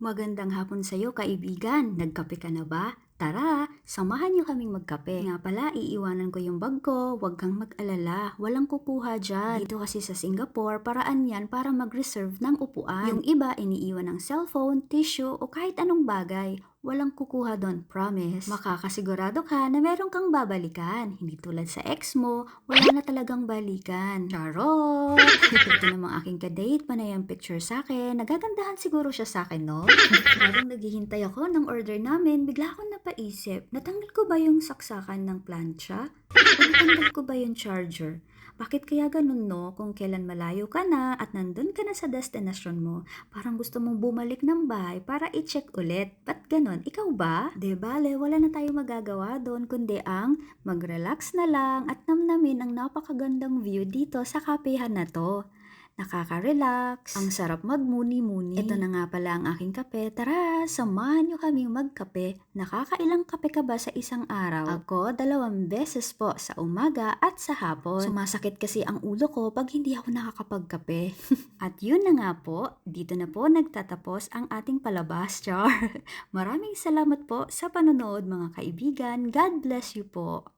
Magandang hapon sa'yo, kaibigan. Nagkape ka na ba? Tara, samahan niyo kaming magkape. Nga pala, iiwanan ko yung bag ko. Huwag kang mag-alala. Walang kukuha dyan. Dito kasi sa Singapore, paraan yan para mag-reserve ng upuan. Yung iba, iniiwan ng cellphone, tissue, o kahit anong bagay. Walang kukuha doon, promise. Makakasigurado ka na meron kang babalikan. Hindi tulad sa ex mo, wala na talagang balikan. Charot! Ito namang aking kadate, panay ang picture sa akin. Nagagandahan siguro siya sa akin, no? Habang naghihintay ako ng order namin, bigla akong napaisip, natanggal ko ba yung saksakan ng plancha? O natanggal ko ba yung charger? Bakit kaya ganun, no? Kung kailan malayo ka na at nandun ka na sa destination mo, parang gusto mong bumalik ng bahay para i-check ulit. Ba't ganun? Ikaw ba? De bale, wala na tayong magagawa doon kundi ang mag-relax na lang at namnamin ang napakagandang view dito sa kapehan na to. Nakaka-relax. Ang sarap magmuni-muni. Ito na nga pala ang aking kape. Tara, samahan niyo kaming magkape. Nakakailang kape ka ba sa isang araw? Ako, 2 beses po sa umaga at sa hapon. Sumasakit kasi ang ulo ko pag hindi ako nakakapagkape. At yun na nga po, dito na po nagtatapos ang ating palabas, Char. Maraming salamat po sa panonood mga kaibigan. God bless you po.